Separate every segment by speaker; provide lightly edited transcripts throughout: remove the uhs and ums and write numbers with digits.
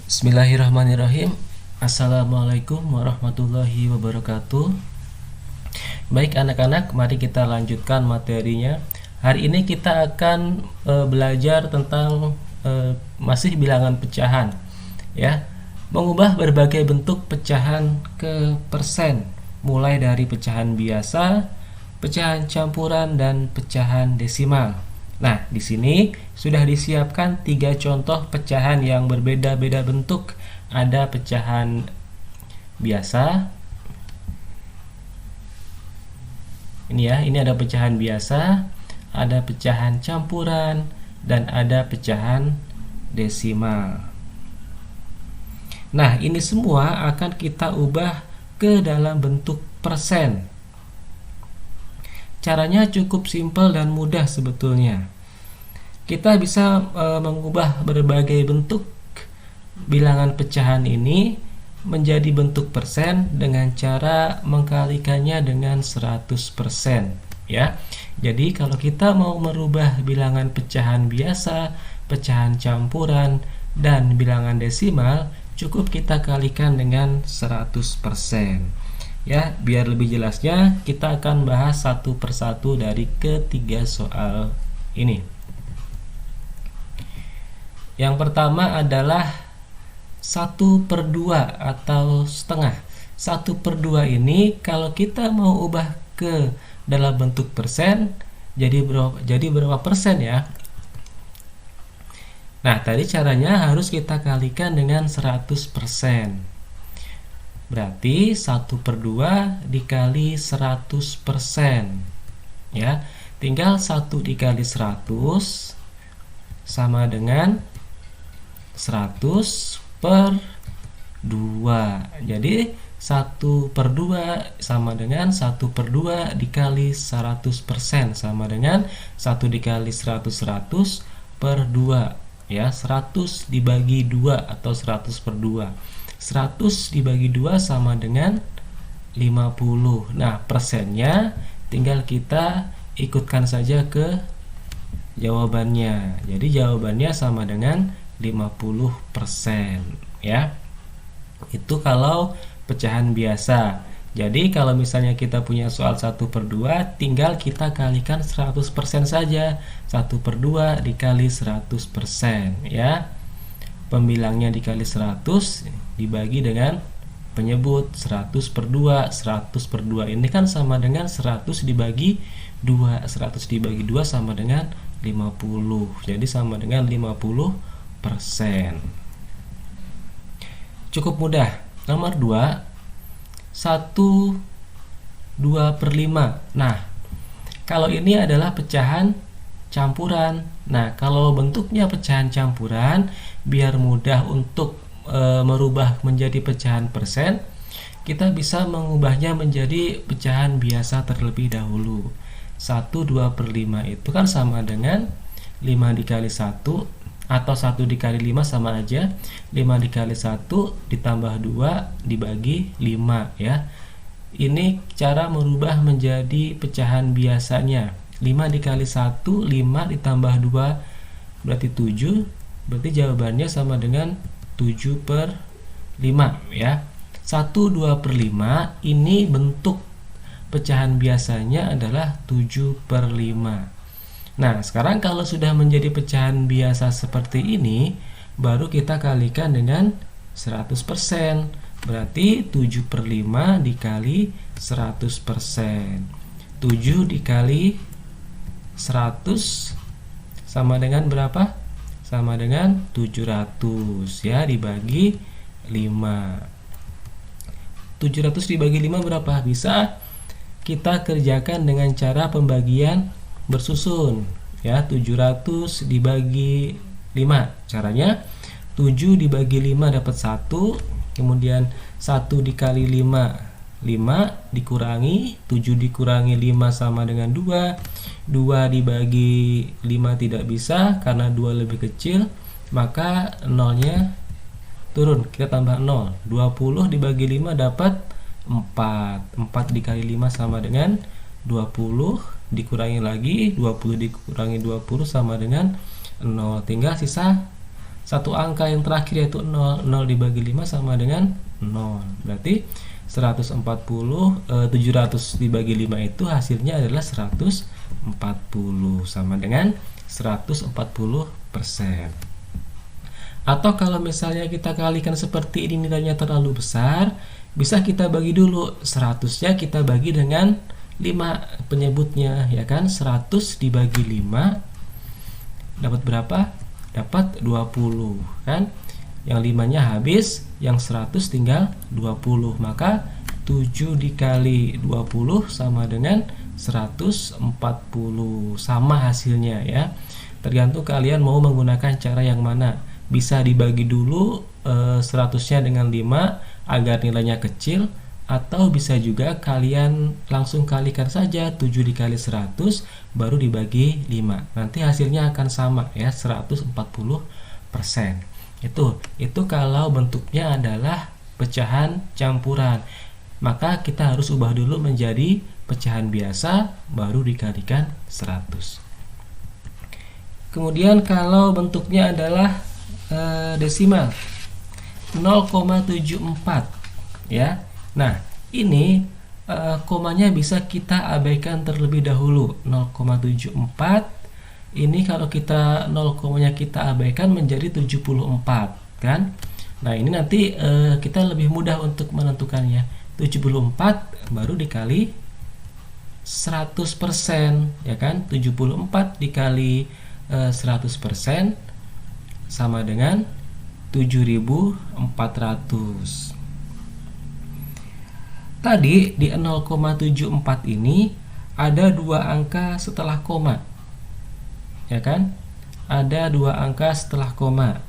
Speaker 1: Bismillahirrahmanirrahim. Assalamualaikum warahmatullahi wabarakatuh. Baik anak-anak, mari kita lanjutkan materinya. Hari ini kita akan belajar tentang masih bilangan pecahan, ya. Mengubah berbagai bentuk pecahan ke persen, mulai dari pecahan biasa, pecahan campuran, dan pecahan desimal. Nah, di sini sudah disiapkan 3 contoh pecahan yang berbeda-beda bentuk. Ada pecahan biasa. Ini ya, ini ada pecahan biasa, ada pecahan campuran, dan ada pecahan desimal. Nah, ini semua akan kita ubah ke dalam bentuk persen. Caranya cukup simpel dan mudah sebetulnya. Kita bisa mengubah berbagai bentuk bilangan pecahan ini menjadi bentuk persen dengan cara mengkalikannya dengan 100%, ya. Jadi kalau kita mau merubah bilangan pecahan biasa, pecahan campuran, dan bilangan desimal, cukup kita kalikan dengan 100%. Ya, biar lebih jelasnya kita akan bahas satu persatu dari ketiga soal ini. Yang pertama adalah 1/2 atau setengah. 1/2 ini kalau kita mau ubah ke dalam bentuk persen, jadi berapa persen ya? Nah, tadi caranya harus kita kalikan dengan 100%. Berarti 1/2 dikali 100%, ya. Tinggal 1 dikali 100 sama dengan 100/2. Jadi 1/2 sama dengan 1/2 dikali 100% sama dengan 1 dikali 100/2, ya. 100 dibagi 2 atau 100/2. 100 dibagi 2 sama dengan 50. Nah, persennya tinggal kita ikutkan saja ke jawabannya. Jadi jawabannya sama dengan 50%, ya. Itu kalau pecahan biasa. Jadi kalau misalnya kita punya soal 1/2, tinggal kita kalikan 100% saja. 1/2 dikali 100%, ya. Pembilangnya dikali 100 dibagi dengan penyebut 100/2. 100/2 ini kan sama dengan 100 dibagi 2. 100 dibagi 2 sama dengan 50. Jadi sama dengan 50%. Cukup mudah. Nomor 2, 1/2/5. Nah, kalau ini adalah pecahan campuran. Nah, kalau bentuknya pecahan campuran, biar mudah untuk merubah menjadi pecahan persen, kita bisa mengubahnya menjadi pecahan biasa terlebih dahulu. 1/2/5 itu kan sama dengan 5 dikali 1 atau 1 dikali 5 sama aja. 5 dikali 1 ditambah 2 dibagi 5, ya. Ini cara merubah menjadi pecahan biasanya. 5 dikali 1, 5 ditambah 2 berarti 7. Berarti jawabannya sama dengan 7/5, ya. 1/2/5 ini bentuk pecahan biasanya adalah 7/5. Nah, sekarang kalau sudah menjadi pecahan biasa seperti ini, baru kita kalikan dengan 100%. Berarti 7/5 dikali 100%. 7 dikali 100 sama dengan berapa? Sama dengan 700, ya, dibagi 5. 700 dibagi 5 berapa? Bisa kita kerjakan dengan cara pembagian bersusun, ya. 700 dibagi 5. Caranya 7 dibagi 5 dapat 1, kemudian 1 dikali 5 dikurangi 7 dikurangi 5 sama dengan 2. 2 dibagi 5 tidak bisa karena 2 lebih kecil, maka nolnya turun, kita tambah 0. 20 dibagi 5 dapat 4. 4 dikali 5 sama dengan 20, dikurangi lagi 20 dikurangi 20 sama dengan 0. Tinggal sisa satu angka yang terakhir yaitu 0. 0 dibagi 5 sama dengan 0. Berarti 700 dibagi 5 itu hasilnya adalah 140 sama dengan 140%. Atau kalau misalnya kita kalikan seperti ini nilainya terlalu besar, bisa kita bagi dulu 100-nya kita bagi dengan 5 penyebutnya, ya kan? 100 dibagi 5 dapat berapa? Dapat 20, kan? Yang 5-nya habis, yang 100 tinggal 20. Maka 7 dikali 20 sama dengan 140. Sama hasilnya, ya. Tergantung kalian mau menggunakan cara yang mana. Bisa dibagi dulu 100-nya dengan 5 agar nilainya kecil, atau bisa juga kalian langsung kalikan saja 7 dikali 100 baru dibagi 5. Nanti hasilnya akan sama, ya, 140%. Itu kalau bentuknya adalah pecahan campuran. Maka kita harus ubah dulu menjadi pecahan biasa baru dikalikan 100. Kemudian kalau bentuknya adalah desimal 0,74, ya. Nah, ini komanya bisa kita abaikan terlebih dahulu. 0,74 ini kalau kita 0, kita abaikan menjadi 74, kan? Nah, ini nanti kita lebih mudah untuk menentukannya. 74 baru dikali 100%, ya kan? 74 dikali 100% sama dengan 7.400. Tadi di 0,74 ini ada 2 angka setelah koma, ya kan? Ada 2 angka setelah koma.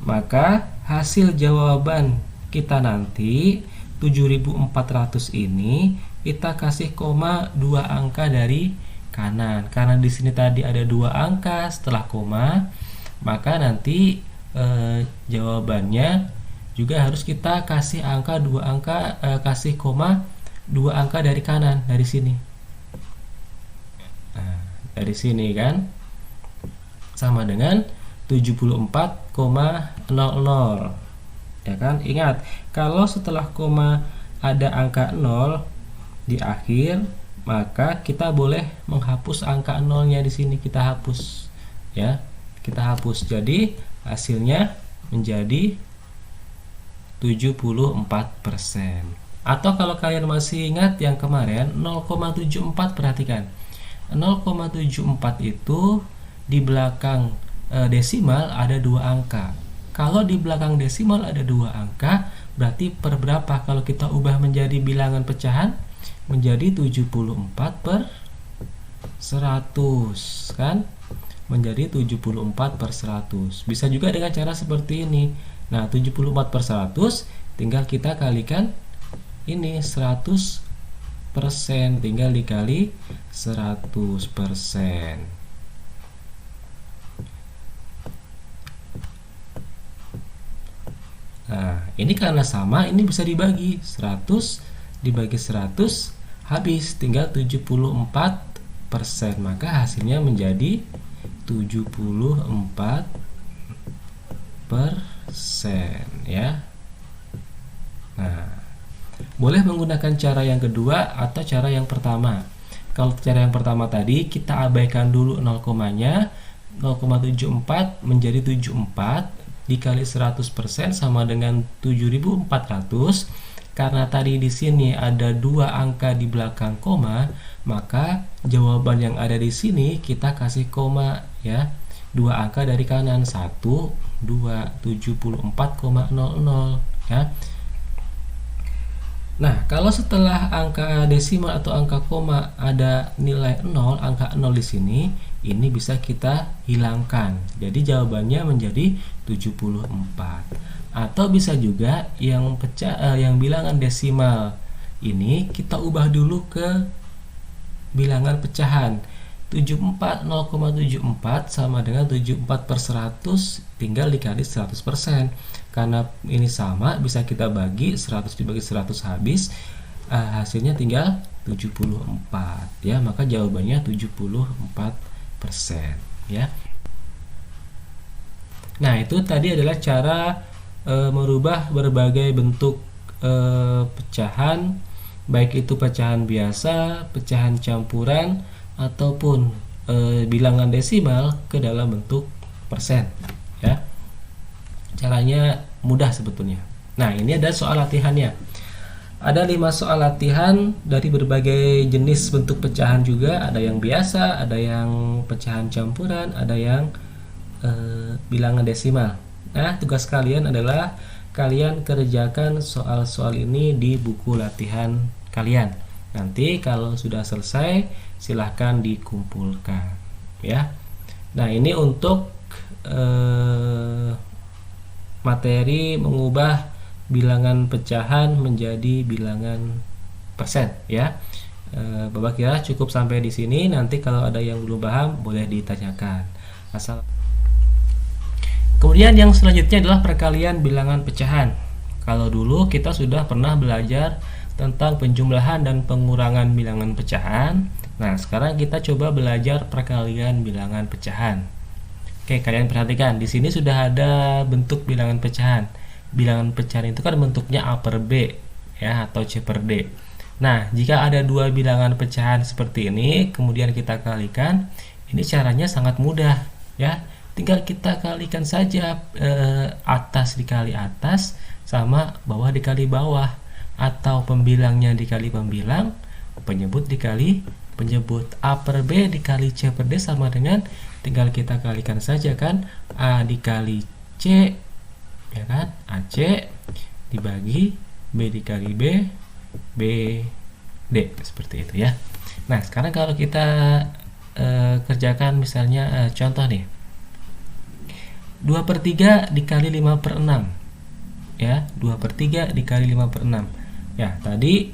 Speaker 1: Maka hasil jawaban kita nanti 7.400 ini kita kasih koma 2 angka dari kanan. Karena di sini tadi ada 2 angka setelah koma, maka nanti jawabannya juga harus kita kasih angka 2 angka, kasih koma 2 angka dari kanan, dari sini. Nah, dari sini kan sama dengan 74,00, ya kan? Ingat, kalau setelah koma ada angka 0 di akhir, maka kita boleh menghapus angka 0-nya di sini, kita hapus, ya. Kita hapus. Jadi hasilnya menjadi 74%. Atau kalau kalian masih ingat yang kemarin 0,74, perhatikan 0,74 itu di belakang desimal ada 2 angka. Kalau di belakang desimal ada 2 angka, berarti per berapa? Kalau kita ubah menjadi bilangan pecahan, menjadi 74/100, kan? Menjadi 74/100. Bisa juga dengan cara seperti ini. Nah, 74/100 tinggal kita kalikan ini 100%, tinggal dikali 100%. Nah, ini karena sama, ini bisa dibagi 100 dibagi 100 habis, tinggal 74%, maka hasilnya menjadi 74%, ya. Nah, boleh menggunakan cara yang kedua atau cara yang pertama. Kalau cara yang pertama tadi kita abaikan dulu 0,-nya, 0,74 menjadi 74 dikali 100% sama dengan 7.400. Karena tadi di sini ada 2 angka di belakang koma, maka jawaban yang ada di sini kita kasih koma, ya. 2 angka dari kanan, 1, 2, 74,00, ya. Nah, kalau setelah angka desimal atau angka koma ada nilai 0, angka 0 di sini, ini bisa kita hilangkan. Jadi jawabannya menjadi 74. Atau bisa juga yang bilangan desimal ini kita ubah dulu ke bilangan pecahan. 0,74 sama dengan 74/100, tinggal dikali 100%. Karena ini sama, bisa kita bagi 100 dibagi 100 habis, hasilnya tinggal 74, ya. Maka jawabannya 74%, ya. Nah, itu tadi adalah cara merubah berbagai bentuk pecahan, baik itu pecahan biasa, pecahan campuran, ataupun bilangan desimal ke dalam bentuk persen, ya. Caranya mudah sebetulnya. Nah, ini ada soal latihannya. Ada 5 soal latihan dari berbagai jenis bentuk pecahan juga. Ada yang biasa, ada yang pecahan campuran, ada yang bilangan desimal. Nah, tugas kalian adalah kalian kerjakan soal-soal ini di buku latihan kalian. Nanti kalau sudah selesai, silahkan dikumpulkan, ya. Nah, ini untuk materi mengubah bilangan pecahan menjadi bilangan persen, ya. Bapak kira cukup sampai di sini. Nanti kalau ada yang belum paham boleh ditanyakan. Kemudian yang selanjutnya adalah perkalian bilangan pecahan. Kalau dulu kita sudah pernah belajar tentang penjumlahan dan pengurangan bilangan pecahan. Nah, sekarang kita coba belajar perkalian bilangan pecahan. Oke, kalian perhatikan di sini sudah ada bentuk bilangan pecahan. Bilangan pecahan itu kan bentuknya A per B, ya, atau C per D. Nah, jika ada dua bilangan pecahan seperti ini, kemudian kita kalikan, ini caranya sangat mudah, ya. Tinggal kita kalikan saja atas dikali atas sama bawah dikali bawah, atau pembilangnya dikali pembilang, penyebut dikali penyebut. A per B dikali C per D sama dengan, tinggal kita kalikan saja kan, A dikali C, ya kan, AC dibagi B dikali B, B D, seperti itu, ya. Nah, sekarang kalau kita kerjakan misalnya contoh nih, 2/3 dikali 5/6, ya. 2/3 dikali 5/6, ya. Tadi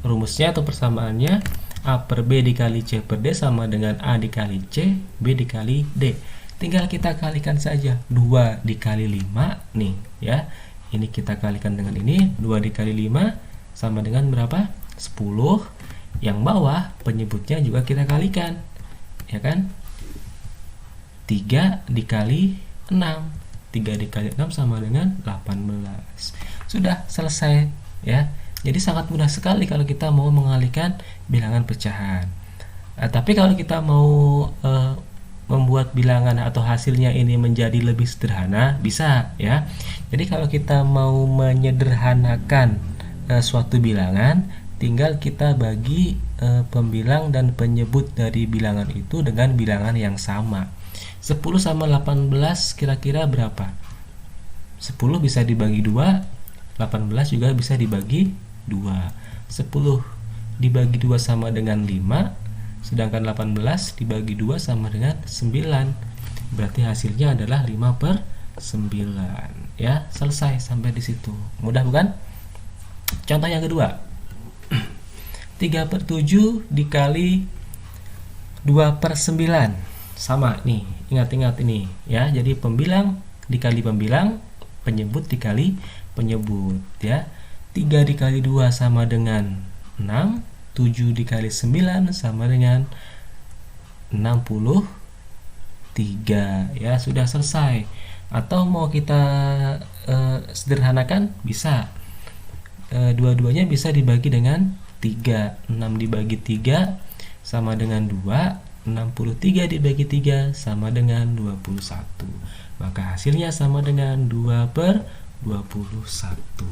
Speaker 1: rumusnya atau persamaannya A per B dikali C per D sama dengan A dikali C, B dikali D. Tinggal kita kalikan saja. 2 dikali 5 nih, ya. Ini kita kalikan dengan ini. 2 dikali 5 sama dengan berapa? 10. Yang bawah penyebutnya juga kita kalikan, ya kan? 3 dikali 6. 3 dikali 6 sama dengan 18. Sudah selesai, ya. Jadi sangat mudah sekali kalau kita mau mengalihkan bilangan pecahan. Tapi kalau kita mau membuat bilangan atau hasilnya ini menjadi lebih sederhana, bisa, ya. Jadi kalau kita mau menyederhanakan suatu bilangan, tinggal kita bagi pembilang dan penyebut dari bilangan itu dengan bilangan yang sama. 10 sama 18 kira-kira berapa? 10 bisa dibagi 2, 18 juga bisa dibagi 2. 10 dibagi 2 sama dengan 5, sedangkan 18 dibagi 2 sama dengan 9. Berarti hasilnya adalah 5/9, ya. Selesai sampai di situ. Mudah bukan? Contoh yang kedua. 3/7 dikali 2/9. Sama nih, ingat-ingat ini, ya. Jadi pembilang dikali pembilang, penyebut dikali penyebut, ya. 3 dikali 2 sama dengan 6, 7 dikali 9 sama dengan 63, ya. Sudah selesai. Atau mau kita sederhanakan, bisa. Dua-duanya bisa dibagi dengan 3. 6 dibagi 3 sama dengan 2. 63 dibagi 3 sama dengan 21. Maka hasilnya sama dengan 2/21.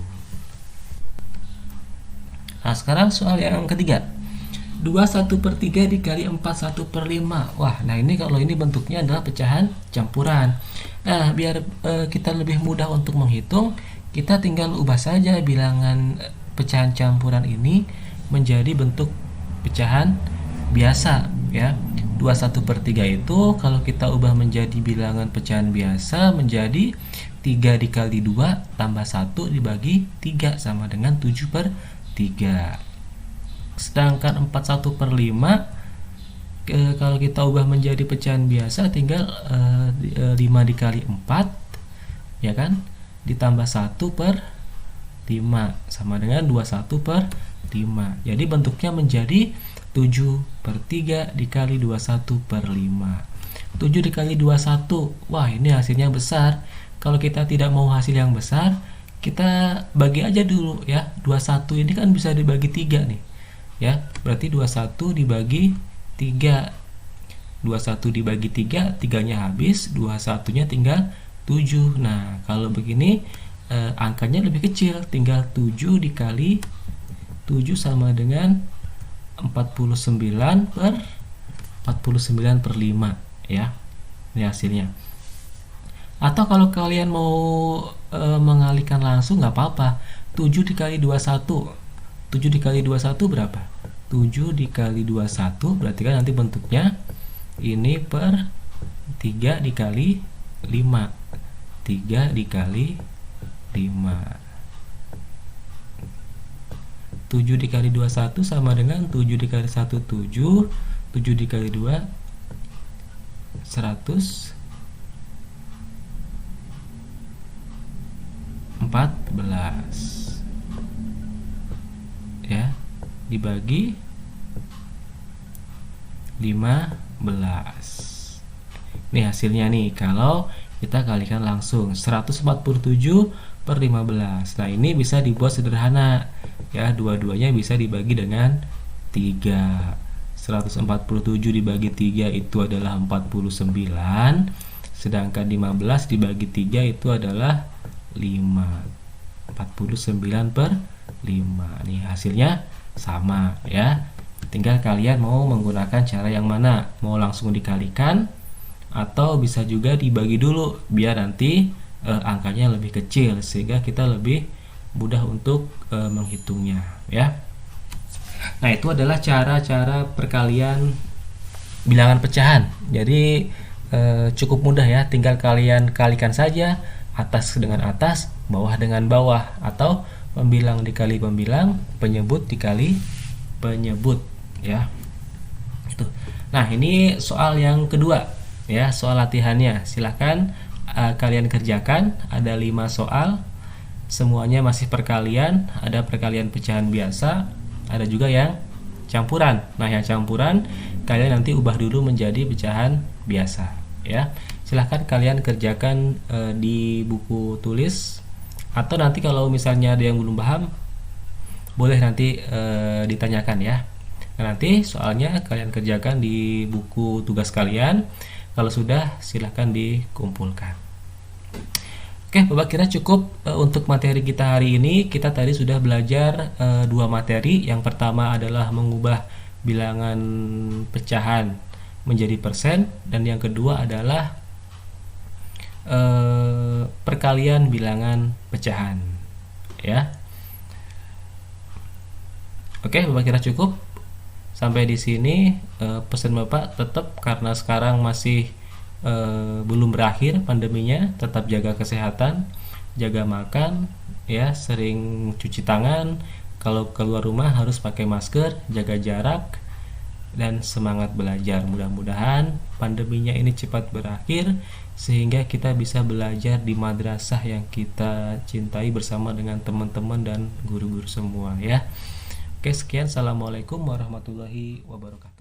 Speaker 1: Nah, sekarang soal yang ketiga. 21/3 dikali 41/5. Wah, nah ini kalau ini bentuknya adalah pecahan campuran. Nah, biar kita lebih mudah untuk menghitung, kita tinggal ubah saja bilangan pecahan campuran ini menjadi bentuk pecahan biasa, ya. 21/3 itu kalau kita ubah menjadi bilangan pecahan biasa menjadi 3 dikali 2 tambah 1 dibagi 3 sama dengan 7/3. Sedangkan 41/5 kalau kita ubah menjadi pecahan biasa tinggal 5 dikali 4, ya kan, ditambah 1/5 sama dengan 21/5. Jadi bentuknya menjadi 7/3 dikali 21/5. 7 dikali 21. Wah, ini hasilnya besar. Kalau kita tidak mau hasil yang besar, kita bagi aja dulu ya. 21 ini kan bisa dibagi 3 nih. Ya, berarti 21 dibagi 3. 21 dibagi 3, 3-nya habis, 21-nya tinggal 7. Nah, kalau begini angkanya lebih kecil, tinggal 7 dikali 7 sama dengan 49 per 5 ya. Ini hasilnya. Atau kalau kalian mau mengalihkan langsung nggak apa-apa. 7 dikali 21. 7 dikali 21 berapa? 7 dikali 21 berarti kan nanti bentuknya ini per 3 dikali 5. 3 dikali 5. 7 dikali 21 sama dengan 7 dikali 1 7. 7 dikali 2 114 ya, dibagi 15. Ini hasilnya nih kalau kita kalikan langsung 147 per 15. Nah, ini bisa dibuat sederhana ya, dua-duanya bisa dibagi dengan 3. 147 dibagi 3 itu adalah 49, sedangkan 15 dibagi 3 itu adalah 5. 49 per 5. Nih hasilnya sama ya. Tinggal kalian mau menggunakan cara yang mana, mau langsung dikalikan atau bisa juga dibagi dulu biar nanti angkanya lebih kecil sehingga kita lebih mudah untuk menghitungnya ya. Nah, itu adalah cara-cara perkalian bilangan pecahan. Jadi cukup mudah ya, tinggal kalian kalikan saja atas dengan atas, bawah dengan bawah, atau pembilang dikali pembilang, penyebut dikali penyebut ya. Itu. Nah, ini soal yang kedua ya, soal latihannya. Silahkan kalian kerjakan, ada 5 soal. Semuanya masih perkalian, ada perkalian pecahan biasa, ada juga yang campuran. Nah, yang campuran kalian nanti ubah dulu menjadi pecahan biasa ya. Silahkan kalian kerjakan di buku tulis, atau nanti kalau misalnya ada yang belum paham boleh nanti ditanyakan ya. Nah, nanti soalnya kalian kerjakan di buku tugas kalian. Kalau sudah silahkan dikumpulkan. Oke, Bapak kira cukup untuk materi kita hari ini. Kita tadi sudah belajar 2 materi. Yang pertama adalah mengubah bilangan pecahan menjadi persen, dan yang kedua adalah perkalian bilangan pecahan ya. Oke, Bapak kira cukup. Sampai di sini pesan Bapak tetap, karena sekarang masih belum berakhir pandeminya, tetap jaga kesehatan, jaga makan ya, sering cuci tangan, kalau keluar rumah harus pakai masker, jaga jarak, dan semangat belajar. Mudah-mudahan pandeminya ini cepat berakhir sehingga kita bisa belajar di madrasah yang kita cintai bersama dengan teman-teman dan guru-guru semua ya. Oke, sekian. Assalamualaikum warahmatullahi wabarakatuh.